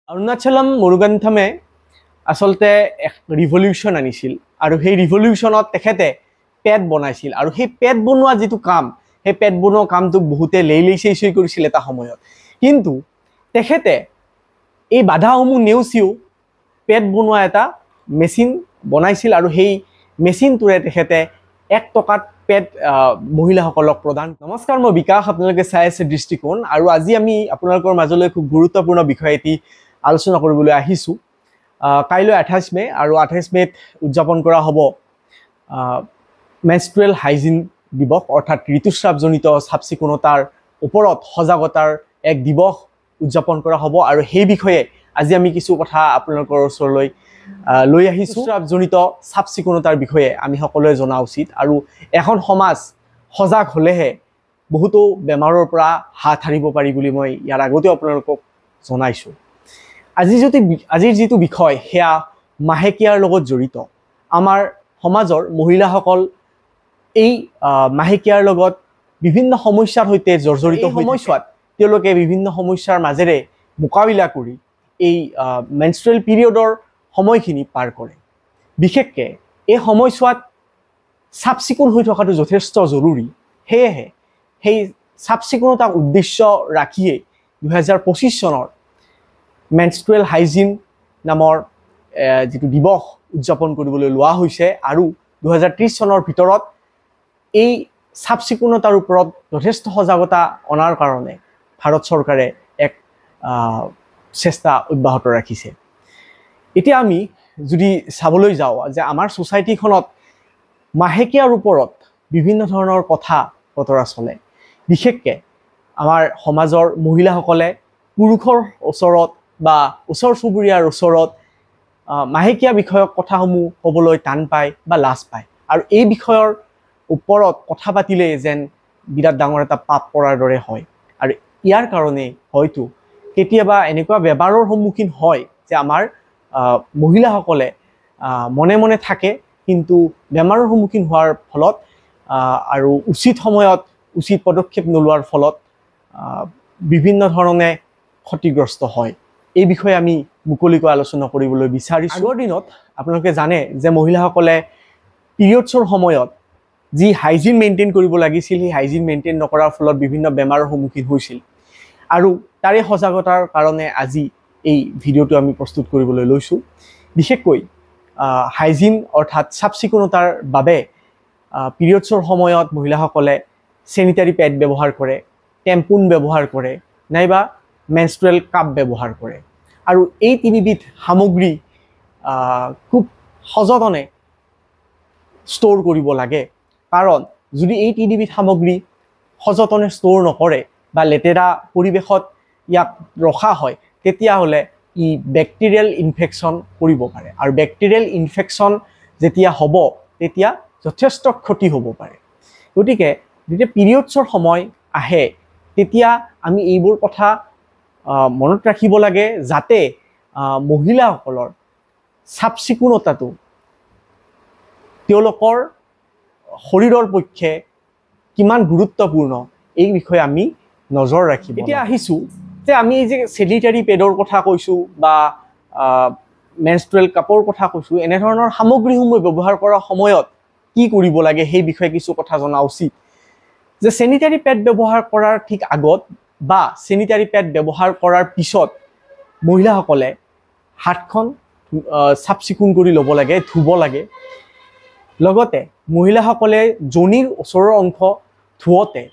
অৰুণাচলম মুৰুগান্থামে আচলতে এক ৰিভলিউশ্যন আনিছিল আৰু সেই ৰিভলিউশ্যনত তেখেতে পেড বনাইছিল আৰু সেই পেড বনোৱা যিটো কাম সেই পেড বনোৱা কামটো বহুতে লেইলেইচেই কৰিছিল এটা সময়ত কিন্তু তেখেতে এই বাধাসমূহ নেওচিও পেড বনোৱা এটা মেচিন বনাইছিল আৰু সেই মেচিনটোৰে তেখেতে 1 টকাত পেড মহিলাসকলক প্ৰদান। নমস্কাৰ, মই বিকাশ, আপোনালোকে চাই আছে দৃষ্টিকোণ আৰু আজি আমি আপোনালোকৰ মাজলৈ খুব গুৰুত্বপূৰ্ণ বিষয় এটি আলোচনা কৰিবলৈ আহিছোঁ। কাইলৈ 28 মে আৰু 28 মেত উদযাপন কৰা হ'ব মেনষ্ট্ৰুৱেল হাইজিন দিৱস, অৰ্থাৎ ঋতুস্ৰাৱজনিত চাফ চিকুণতাৰ ওপৰত সজাগতাৰ এক দিৱস উদযাপন কৰা হ'ব আৰু সেই বিষয়ে আজি আমি কিছু কথা আপোনালোকৰ ওচৰলৈ লৈ আহিছোঁ। ঋতুস্ৰাৱজনিত চাফ চিকুণতাৰ বিষয়ে আমি সকলোৱে জনা উচিত আৰু এখন সমাজ সজাগ হ'লেহে বহুতো বেমাৰৰ পৰা হাত সাৰিব পাৰি বুলি মই ইয়াৰ আগতেও আপোনালোকক জনাইছোঁ। আজিৰ যিটো বিষয় সেয়া মাহেকীয়াৰ লগত জড়িত। আমাৰ সমাজৰ মহিলাসকল এই মাহেকীয়াৰ লগত বিভিন্ন সমস্যাৰ সৈতে জৰ্জৰিত সময়ছোৱাত তেওঁলোকে বিভিন্ন সমস্যাৰ মাজেৰে মোকাবিলা কৰি এই মেনষ্ট্ৰুৱেল পিৰিয়ডৰ সময়খিনি পাৰ কৰে। বিশেষকৈ এই সময়ছোৱাত চাফ চিকুণ হৈ থকাটো যথেষ্ট জৰুৰী। সেয়েহে সেই চাফ চিকুণতাক উদ্দেশ্য ৰাখিয়েই 2025 চনৰ মেনষ্ট্ৰুৱেল হাইজিন নামৰ যিটো দিৱস উদযাপন কৰিবলৈ লোৱা হৈছে আৰু 2030 চনৰ ভিতৰত এই চাফ চিকুণতাৰ ওপৰত যথেষ্ট সজাগতা অনাৰ কাৰণে ভাৰত চৰকাৰে এক চেষ্টা অব্যাহত ৰাখিছে। এতিয়া আমি যদি চাবলৈ যাওঁ যে আমাৰ ছ'চাইটিখনত মাহেকীয়াৰ ওপৰত বিভিন্ন ধৰণৰ কথা বতৰা চলে। বিশেষকৈ আমাৰ সমাজৰ মহিলাসকলে পুৰুষৰ ওচৰত বা ওচৰ চুবুৰীয়াৰ ওচৰত মাহেকীয়া বিষয়ক কথাসমূহ ক'বলৈ টান পায় বা লাজ পায় আৰু এই বিষয়ৰ ওপৰত কথা পাতিলে যেন বিৰাট ডাঙৰ এটা পাপ কৰাৰ দৰে হয় আৰু ইয়াৰ কাৰণে হয়তো কেতিয়াবা এনেকুৱা বেমাৰৰ সন্মুখীন হয় যে আমাৰ মহিলাসকলে মনে মনে থাকে কিন্তু বেমাৰৰ সন্মুখীন হোৱাৰ ফলত আৰু উচিত সময়ত উচিত পদক্ষেপ নোলোৱাৰ ফলত বিভিন্ন ধৰণে ক্ষতিগ্ৰস্ত হয়। এই বিষয়ে আমি মুকলিকৈ আলোচনা কৰিবলৈ বিচাৰিছোঁ। আগৰ দিনত আপোনালোকে জানে যে মহিলাসকলে পিৰিয়ডছৰ সময়ত যি হাইজিন মেইনটেইন কৰিব লাগিছিল সেই হাইজিন মেইনটেইন নকৰাৰ ফলত বিভিন্ন বেমাৰৰ সন্মুখীন হৈছিল আৰু তাৰে সজাগতাৰ কাৰণে আজি এই ভিডিঅ'টো আমি প্ৰস্তুত কৰিবলৈ লৈছোঁ। বিশেষকৈ হাইজিন অৰ্থাৎ চাফ চিকুণতাৰ বাবে পিৰিয়ডছৰ সময়ত মহিলাসকলে চেনিটাৰী পেড ব্যৱহাৰ কৰে, টেম্পুন ব্যৱহাৰ কৰে নাইবা মেনষ্ট্ৰুৱেল কাপ ব্যৱহাৰ কৰে আৰু এই তিনিবিধ সামগ্ৰী খুব সযতনে ষ্ট'ৰ কৰিব লাগে। কাৰণ যদি এই তিনিবিধ সামগ্ৰী সযতনে ষ্ট'ৰ নকৰে বা লেতেৰা পৰিৱেশত ইয়াক ৰখা হয় তেতিয়াহ'লে ই বেক্টেৰিয়েল ইনফেকশ্যন কৰিব পাৰে আৰু বেক্টেৰিয়েল ইনফেকশ্যন যেতিয়া হ'ব তেতিয়া যথেষ্ট ক্ষতি হ'ব পাৰে। গতিকে যেতিয়া পিৰিয়ডছৰ সময় আহে তেতিয়া আমি এইবোৰ কথা মনত ৰাখিব লাগে যাতে মহিলাসকলৰ চাফ চিকুণতাটো তেওঁলোকৰ শৰীৰৰ পক্ষে কিমান গুৰুত্বপূৰ্ণ এই বিষয়ে আমি নজৰ ৰাখিব। এতিয়া আহিছোঁ যে আমি এই যে চেনিটাৰী পেডৰ কথা কৈছোঁ বা মেনষ্ট্ৰুৱেল কাপৰ কথা কৈছোঁ, এনেধৰণৰ সামগ্ৰীসমূহ ব্যৱহাৰ কৰাৰ সময়ত কি কৰিব লাগে সেই বিষয়ে কিছু কথা জনা উচিত। যে চেনিটাৰী পেড ব্যৱহাৰ কৰাৰ ঠিক আগত বা চেনিটাৰী পেড ব্যৱহাৰ কৰাৰ পিছত মহিলাসকলে হাতখন চাফ চিকুণ কৰি ল'ব লাগে, ধুব লাগে। লগতে মহিলাসকলে যোনিৰ ওচৰৰ অংশ ধুওঁতে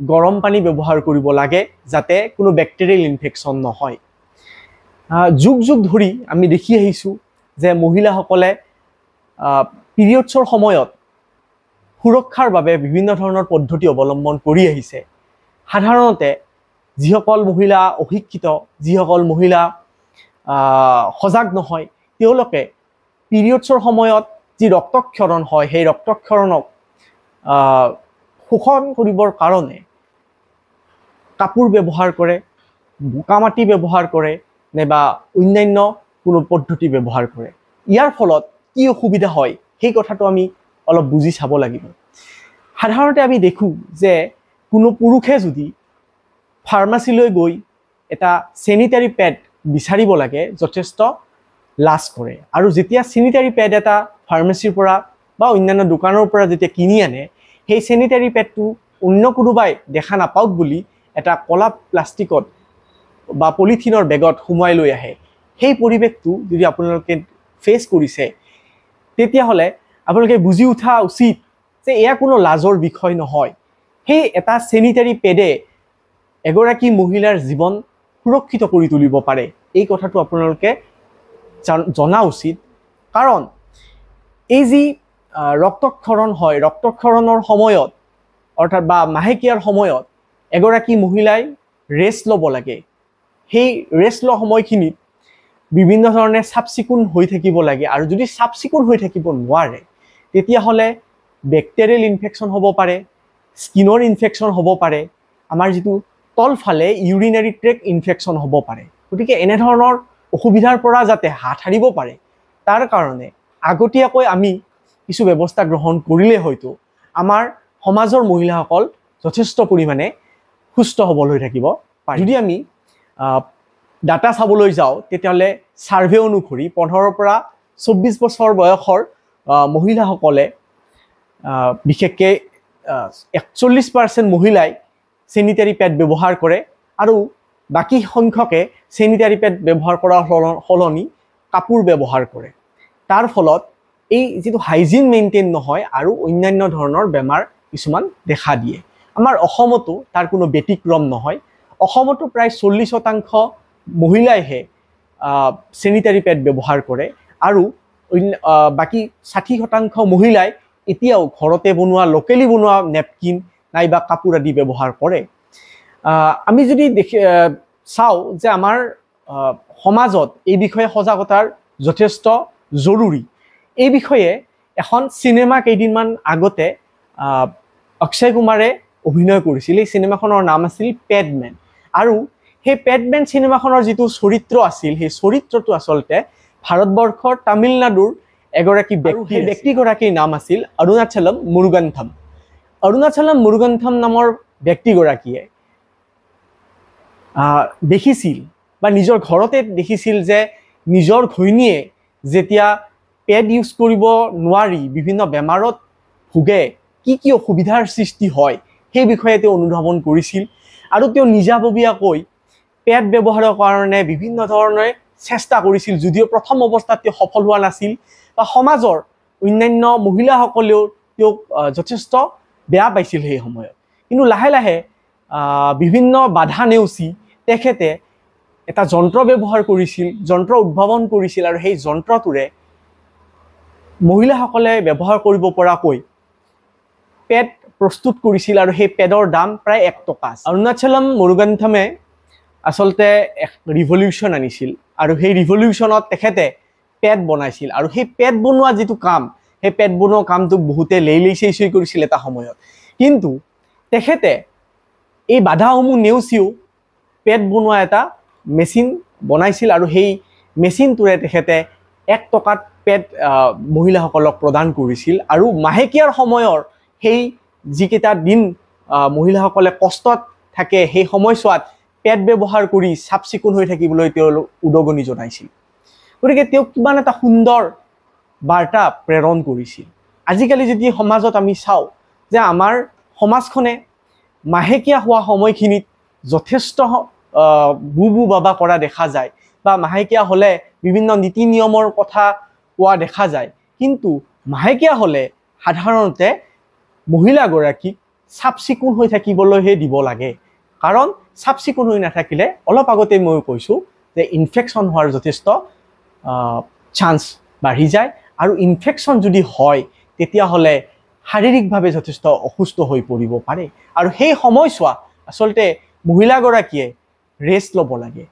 গৰম পানী ব্যৱহাৰ কৰিব লাগে যাতে কোনো বেক্টেৰিয়েল ইনফেকশ্যন নহয়। যুগ যুগ ধৰি আমি দেখি আহিছোঁ যে মহিলাসকলে পিৰিয়ডছৰ সময়ত সুৰক্ষাৰ বাবে বিভিন্ন ধৰণৰ পদ্ধতি অৱলম্বন কৰি আহিছে। সাধাৰণতে যিসকল মহিলা অশিক্ষিত, যিসকল মহিলা সজাগ নহয়, তেওঁলোকে পিৰিয়ডছৰ সময়ত যি ৰক্তক্ষৰণ হয় সেই ৰক্তক্ষৰণক শোষণ কৰিবৰ কাৰণে কাপোৰ ব্যৱহাৰ কৰে, বোকা মাটি ব্যৱহাৰ কৰে নাইবা অন্যান্য কোনো পদ্ধতি ব্যৱহাৰ কৰে। ইয়াৰ ফলত কি অসুবিধা হয় সেই কথাটো আমি অলপ বুজি চাব লাগিব। সাধাৰণতে আমি দেখোঁ যে কোনো পুৰুষে যদি ফাৰ্মাচীলৈ গৈ এটা চেনিটাৰী পেড বিচাৰিব লাগে যথেষ্ট লাজ কৰে আৰু যেতিয়া চেনিটাৰী পেড এটা ফাৰ্মাচীৰ পৰা বা অন্যান্য দোকানৰ পৰা যেতিয়া কিনি আনে সেই চেনিটাৰী পেডটো অন্য কোনোবাই দেখা নাপাওক বুলি এটা কলা প্লাষ্টিকত বা পলিথিনৰ বেগত সুমুৱাই লৈ আহে সেই পৰিৱেশটো যদি আপোনালোকে ফেচ কৰিছে তেতিয়াহ'লে আপোনালোকে বুজি উঠা উচিত যে এয়া কোনো লাজৰ বিষয় নহয় সেই এটা চেনিটাৰী পেডে এগৰাকী মহিলাৰ জীৱন সুৰক্ষিত কৰি তুলিব পাৰে এই কথাটো আপোনালোকে জনা উচিত কাৰণ এই যি ৰক্তক্ষৰণ হয় ৰক্তক্ষৰণৰ সময়ত অৰ্থাৎ বা মাহেকীয়াৰ সময়ত এগৰাকী মহিলাই ৰেষ্ট ল'ব লাগে সেই ৰেষ্ট লোৱা সময়খিনিত বিভিন্ন ধৰণে চাফ চিকুণ হৈ থাকিব লাগে আৰু যদি চাফ চিকুণ হৈ থাকিব নোৱাৰে তেতিয়াহ'লে বেক্টেৰিয়েল ইনফেকশ্যন হ'ব পাৰে স্কিনৰ ইনফেকশ্যন হ'ব পাৰে আমাৰ যিটো তলফালে ইউৰিনাৰী ট্ৰেক ইনফেকশ্যন হ'ব পাৰে গতিকে এনেধৰণৰ অসুবিধাৰ পৰা যাতে হাত সাৰিব পাৰে তাৰ কাৰণে আগতীয়াকৈ আমি কিছু ব্যৱস্থা গ্ৰহণ কৰিলে হয়তো আমাৰ সমাজৰ মহিলাসকল যথেষ্ট পৰিমাণে সুস্থ সবল হৈ থাকিব পাৰে যদি আমি ডাটা চাবলৈ যাওঁ তেতিয়াহ'লে ছাৰ্ভে অনুসৰি 15 পৰা 24 বছৰ বয়সৰ মহিলাসকলে বিশেষকৈ 41% মহিলাই চেনিটাৰী পেড ব্যৱহাৰ কৰে আৰু বাকী সংখ্যকে চেনিটাৰী পেড ব্যৱহাৰ কৰাৰ সলনি কাপোৰ ব্যৱহাৰ কৰে তাৰ ফলত এই যিটো হাইজিন মেইনটেইন নহয় আৰু অন্যান্য ধৰণৰ বেমাৰ কিছুমান দেখা দিয়ে আমাৰ অসমতো তাৰ কোনো ব্যতিক্ৰম নহয় অসমতো প্ৰায় 40% মহিলাইহে চেনিটাৰী পেড ব্যৱহাৰ কৰে আৰু বাকী 60% মহিলাই এতিয়াও ঘৰতে বনোৱা লোকেলি বনোৱা নেপকিন নাইবা কাপোৰ আদি ব্যৱহাৰ কৰে আমি যদি চাওঁ যে আমাৰ সমাজত এই বিষয়ে সজাগতাৰ যথেষ্ট জৰুৰী এই বিষয়ে এখন চিনেমা কেইদিনমান আগতে অক্ষয় কুমাৰে অভিনয় কৰিছিল এই চিনেমাখনৰ নাম আছিল পেডমেন আৰু সেই পেডমেন চিনেমাখনৰ যিটো চৰিত্ৰ আছিল সেই চৰিত্ৰটো আচলতে ভাৰতবৰ্ষৰ তামিলনাডুৰ এগৰাকী ব্যক্তিগৰাকীৰ নাম আছিল অৰুণাচলম মুৰুগানথম নামৰ ব্যক্তিগৰাকীয়ে দেখিছিল বা নিজৰ ঘৰতে দেখিছিল যে নিজৰ ঘৈণীয়ে যেতিয়া পেড ইউজ কৰিব নোৱাৰি বিভিন্ন বেমাৰত ভুগে কি অসুবিধাৰ সৃষ্টি হয় সেই বিষয়ে তেওঁ অনুধাৱন কৰিছিল আৰু তেওঁ নিজাববীয়াকৈ পেড ব্যৱহাৰৰ কাৰণে বিভিন্ন ধৰণে চেষ্টা কৰিছিল যদিও প্ৰথম অৱস্থাত তেওঁ সফল হোৱা নাছিল বা সমাজৰ অন্যান্য মহিলাসকলেও তেওঁক যথেষ্ট বেয়া পাইছিল সেই সময়ত কিন্তু লাহে লাহে বিভিন্ন বাধা নেওচি তেখেতে এটা যন্ত্ৰ ব্যৱহাৰ কৰিছিল যন্ত্ৰ উদ্ভাৱন কৰিছিল আৰু সেই যন্ত্ৰটোৰে মহিলাসকলে ব্যৱহাৰ কৰিব পৰাকৈ পেড প্ৰস্তুত কৰিছিল আৰু সেই পেডৰ দাম প্ৰায় 1 টকা অৰুণাচলম মুৰুগানথমে আচলতে এক ৰিভলিউশ্যন আনিছিল আৰু সেই ৰিভলিউশ্যনত তেখেতে পেড বনাইছিল আৰু সেই পেড বনোৱা যিটো কাম সেই পেড বনোৱা কামটোক বহুতে লেইলেইচেই কৰিছিল এটা সময়ত কিন্তু তেখেতে এই বাধাসমূহ নেওচিও পেড বনোৱা এটা মেচিন বনাইছিল আৰু সেই মেচিনটোৰে তেখেতে 1 টকাত পেড মহিলাসকলক প্ৰদান কৰিছিল আৰু মাহেকীয়াৰ সময়ৰ সেই যিকেইটা দিন মহিলাসকলে কষ্টত থাকে সেই সময়ছোৱাত পেড ব্যৱহাৰ কৰি চাফ চিকুণ হৈ থাকিবলৈ তেওঁলোক উদগনি জনাইছিল গতিকে তেওঁ কিমান এটা সুন্দৰ বাৰ্তা প্ৰেৰণ কৰিছিল আজিকালি যদি সমাজত আমি চাওঁ যে আমাৰ সমাজখনে মাহেকীয়া হোৱা সময়খিনিত যথেষ্ট বুবু বাবা কৰা দেখা যায় বা মাহেকীয়া হ'লে বিভিন্ন নীতি নিয়মৰ কথা কোৱা দেখা যায় কিন্তু মাহেকীয়া হ'লে সাধাৰণতে মহিলাগৰাকীক চাফ চিকুণ হৈ থাকিবলৈহে দিব লাগে কাৰণ চাফ চিকুণ হৈ নাথাকিলে অলপ আগতে মই কৈছোঁ যে ইনফেকশ্যন হোৱাৰ যথেষ্ট চান্স বাঢ়ি যায় আৰু ইনফেকশ্যন যদি হয় তেতিয়াহ'লে শাৰীৰিকভাৱে যথেষ্ট অসুস্থ হৈ পৰিব পাৰে আৰু সেই সময়ছোৱা আচলতে মহিলাগৰাকীয়ে ৰেষ্ট ল'ব লাগে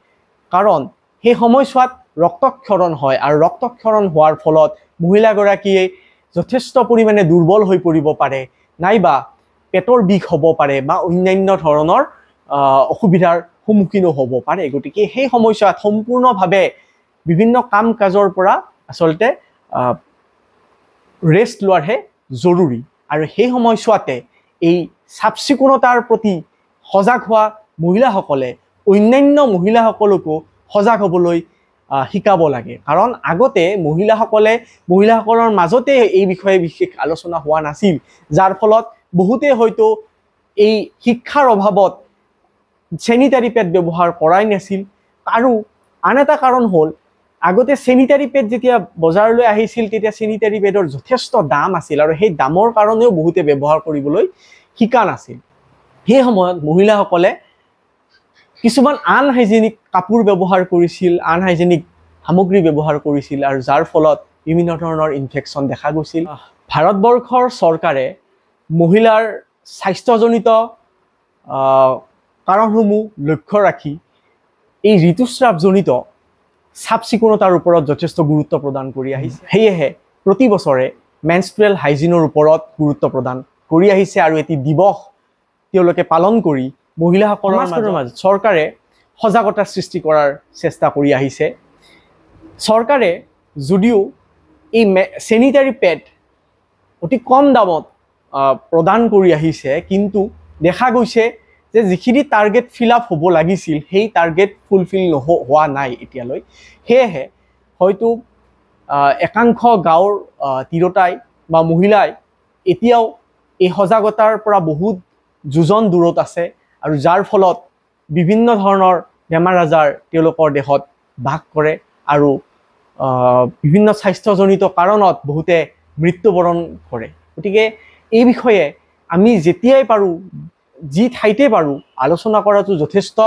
কাৰণ সেই সময়ছোৱাত ৰক্তক্ষৰণ হয় আৰু ৰক্তক্ষৰণ হোৱাৰ ফলত মহিলাগৰাকীয়ে যথেষ্ট পৰিমাণে দুৰ্বল হৈ পৰিব পাৰে নাইবা পেটৰ বিষ হ'ব পাৰে বা অন্যান্য ধৰণৰ অসুবিধাৰ সন্মুখীনো হ'ব পাৰে গতিকে সেই সময়ছোৱাত সম্পূৰ্ণভাৱে বিভিন্ন কাম কাজৰ পৰা আচলতে ৰেষ্ট লোৱাৰহে জৰুৰী আৰু সেই সময়ছোৱাতে এই চাফ চিকুণতাৰ প্ৰতি সজাগ হোৱা মহিলাসকলে অন্যান্য মহিলাসকলকো সজাগ হ'বলৈ শিকাব লাগে। কাৰণ আগতে মহিলাসকলৰ মাজতে এই বিষয়ে বিশেষ আলোচনা হোৱা নাছিল, যাৰ ফলত বহুতে হয়তো এই শিক্ষাৰ অভাৱত চেনিটাৰী পেড ব্যৱহাৰ কৰাই নাছিল। আৰু আন এটা কাৰণ হ'ল আগতে চেনিটাৰী পেড যেতিয়া বজাৰলৈ আহিছিল তেতিয়া চেনিটাৰী পেডৰ যথেষ্ট দাম আছিল আৰু সেই দামৰ কাৰণেও বহুতে ব্যৱহাৰ কৰিবলৈ শিকা নাছিল। সেই সময়ত মহিলাসকলে কিছুমান আনহাইজেনিক কাপোৰ ব্যৱহাৰ কৰিছিল, আনহাইজেনিক সামগ্ৰী ব্যৱহাৰ কৰিছিল আৰু যাৰ ফলত বিভিন্ন ধৰণৰ ইনফেকশ্যন দেখা গৈছিল। ভাৰতবৰ্ষৰ চৰকাৰে মহিলাৰ স্বাস্থ্যজনিত কাৰণসমূহ লক্ষ্য ৰাখি এই ঋতুস্ৰাৱজনিত চাফ চিকুণতাৰ ওপৰত যথেষ্ট গুৰুত্ব প্ৰদান কৰি আহিছে। সেয়েহে প্ৰতি বছৰে মেনষ্ট্ৰুৱেল হাইজিনৰ ওপৰত গুৰুত্ব প্ৰদান কৰি আহিছে আৰু এটি দিৱস তেওঁলোকে পালন কৰি মহিলাসকলৰ মাজত চৰকাৰে সজাগতা সৃষ্টি কৰাৰ চেষ্টা কৰি আহিছে। চৰকাৰে যদিও এই চেনিটাৰী পেড অতি কম দামত প্ৰদান কৰি আহিছে, কিন্তু দেখা গৈছে যে যিখিনি টাৰ্গেট ফিল আপ হ'ব লাগিছিল সেই টাৰ্গেট ফুলফিল হোৱা নাই এতিয়ালৈ। সেয়েহে হয়তো একাংশ গাঁৱৰ তিৰোতাই বা মহিলাই এতিয়াও এই সজাগতাৰ পৰা বহুত যোজন দূৰত আছে আৰু যাৰ ফলত বিভিন্ন ধৰণৰ বেমাৰ আজাৰ তেওঁলোকৰ দেহত বাস কৰে আৰু বিভিন্ন স্বাস্থ্যজনিত কাৰণত বহুতে মৃত্যুবৰণ কৰে। গতিকে এই বিষয়ে আমি যেতিয়াই পাৰোঁ যি ঠাইতে পাৰোঁ আলোচনা কৰাটো যথেষ্ট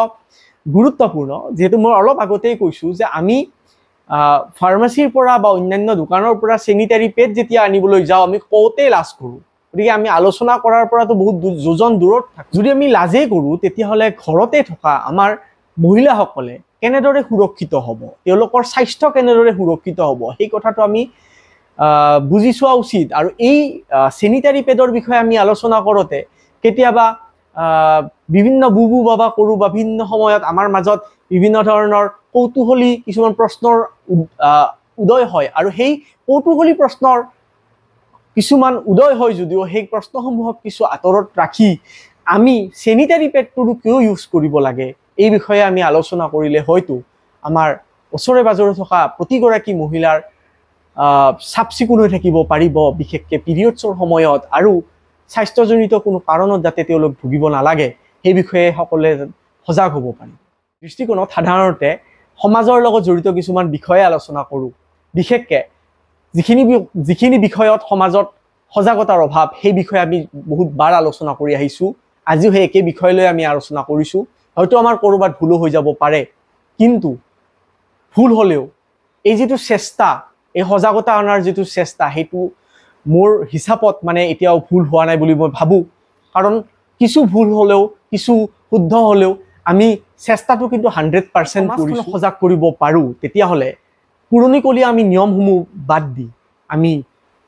গুৰুত্বপূৰ্ণ। যিহেতু মই অলপ আগতেই কৈছোঁ যে আমি ফাৰ্মাচীৰ পৰা বা অন্যান্য দোকানৰ পৰা চেনিটাৰী পেড যেতিয়া আনিবলৈ যাওঁ আমি কওঁতেই লাজ কৰোঁ। গতিকে আমি আলোচনা কৰাৰ পৰাতো বহুত যোজন দূৰত থাকোঁ। যদি আমি লাজেই কৰোঁ তেতিয়াহ'লে ঘৰতে থকা আমাৰ মহিলাসকলে কেনেদৰে সুৰক্ষিত হ'ব, তেওঁলোকৰ স্বাস্থ্য কেনেদৰে সুৰক্ষিত হ'ব সেই কথাটো আমি বুজি চোৱা উচিত। আৰু এই চেনিটাৰী পেডৰ বিষয়ে আমি আলোচনা কৰোঁতে কেতিয়াবা বিভিন্ন বুবু বাবা কৰোঁ বা বিভিন্ন সময়ত আমাৰ মাজত বিভিন্ন ধৰণৰ কৌতূহলী কিছুমান প্ৰশ্নৰ উদয় হয় আৰু সেই কৌতূহলী প্ৰশ্নৰ কিছুমান উদয় হয় যদিও সেই প্ৰশ্নসমূহক কিছু আঁতৰত ৰাখি আমি চেনিটাৰী পেডটো কিয় ইউজ কৰিব লাগে এই বিষয়ে আমি আলোচনা কৰিলে হয়তো আমাৰ ওচৰে পাজৰে থকা প্ৰতিগৰাকী মহিলাৰ চাফ চিকুণ হৈ থাকিব পাৰিব, বিশেষকৈ পিৰিয়ডছৰ সময়ত, আৰু স্বাস্থ্যজনিত কোনো কাৰণত যাতে তেওঁলোক ভুগিব নালাগে সেই বিষয়ে সকলোৱে সজাগ হ'ব পাৰে। দৃষ্টিকোণত সাধাৰণতে সমাজৰ লগত জড়িত কিছুমান বিষয়ে আলোচনা কৰোঁ, বিশেষকৈ যিখিনি বিষয়ত সমাজত সজাগতাৰ অভাৱ সেই বিষয়ে আমি বহুত বাৰ আলোচনা কৰি আহিছোঁ। আজিও সেই একে বিষয় লৈ আমি আলোচনা কৰিছোঁ। হয়তো আমাৰ ক'ৰবাত ভুলো হৈ যাব পাৰে, কিন্তু ভুল হ'লেও এই যিটো চেষ্টা, এই সজাগতা অনাৰ যিটো চেষ্টা সেইটো মোৰ হিচাপত মানে এতিয়াও ভুল হোৱা নাই বুলি মই ভাবোঁ। কাৰণ কিছু ভুল হ'লেও কিছু শুদ্ধ হ'লেও আমি চেষ্টাটো কিন্তু 100% কৰিছোঁ। সজাগ কৰিব পাৰোঁ তেতিয়াহ'লে পুৰণিকলীয়া আমি নিয়মসমূহ বাদ দি আমি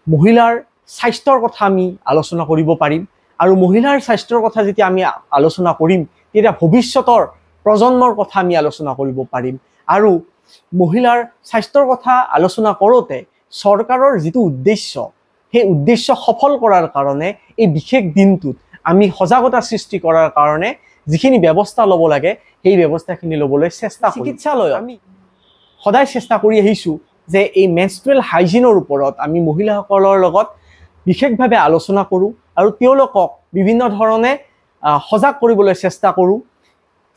মহিলাৰ স্বাস্থ্যৰ কথা আমি আলোচনা কৰিব পাৰিম। আৰু মহিলাৰ স্বাস্থ্যৰ কথা যেতিয়া আমি আলোচনা কৰিম তেতিয়া ভৱিষ্যতৰ প্ৰজন্মৰ কথা আমি আলোচনা কৰিব পাৰিম। আৰু মহিলাৰ স্বাস্থ্যৰ কথা আলোচনা কৰোঁতে চৰকাৰৰ যিটো উদ্দেশ্য সেই উদ্দেশ্য সফল কৰাৰ কাৰণে এই বিশেষ দিনটোত আমি সজাগতা সৃষ্টি কৰাৰ কাৰণে যিখিনি ব্যৱস্থা ল'ব লাগে সেই ব্যৱস্থাখিনি ল'বলৈ চেষ্টা কৰিম। চিকিৎসালয়ত আমি সদায় চেষ্টা কৰি আহিছোঁ যে এই মেনষ্ট্ৰুৱেল হাইজিনৰ ওপৰত আমি মহিলাসকলৰ লগত বিশেষভাৱে আলোচনা কৰোঁ আৰু তেওঁলোকক বিভিন্ন ধৰণে সজাগ কৰিবলৈ চেষ্টা কৰোঁ।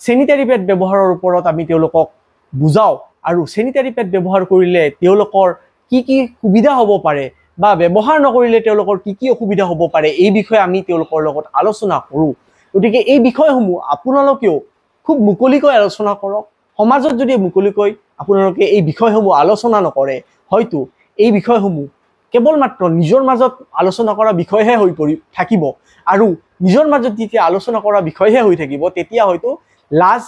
চেনিটাৰী পেড ব্যৱহাৰৰ ওপৰত আমি তেওঁলোকক বুজাওঁ আৰু চেনিটাৰী পেড ব্যৱহাৰ কৰিলে তেওঁলোকৰ কি কি সুবিধা হ'ব পাৰে বা ব্যৱহাৰ নকৰিলে তেওঁলোকৰ কি কি অসুবিধা হ'ব পাৰে এই বিষয়ে আমি তেওঁলোকৰ লগত আলোচনা কৰোঁ। গতিকে এই বিষয়সমূহ আপোনালোকেও খুব মুকলিকৈ আলোচনা কৰক। সমাজত যদি মুকলিকৈ আপোনালোকে এই বিষয়সমূহ আলোচনা নকৰে হয়তো এই বিষয়সমূহ কেৱল মাত্ৰ নিজৰ মাজত আলোচনা কৰা বিষয়হে হৈ থাকিব। আৰু নিজৰ মাজত যেতিয়া আলোচনা কৰা বিষয়হে হৈ থাকিব তেতিয়া হয়তো লাজ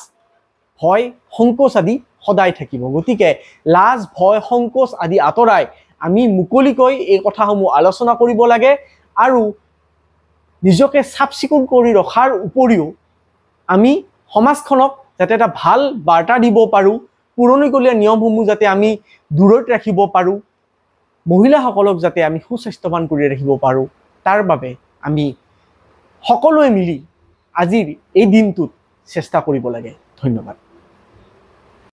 ভয় সংকোচ আদি সদায় থাকিব। গতিকে লাজ ভয় সংকোচ আদি আঁতৰাই আমি মুকলিকৈ এই কথাসমূহ আলোচনা কৰিব লাগে আৰু নিজকে চাফ চিকুণ কৰি ৰখাৰ উপৰিও আমি সমাজখনক যাতে এটা ভাল বাৰ্তা দিব পাৰোঁ, পুৰণিকলীয়া নিয়মসমূহ যাতে আমি দূৰত ৰাখিব পাৰোঁ, মহিলাসকলক যাতে আমি সুস্বাস্থ্যৱান কৰি ৰাখিব পাৰোঁ, তাৰ বাবে আমি সকলোৱে মিলি আজিৰ এই দিনটোত চেষ্টা কৰিব লাগে। ধন্যবাদ।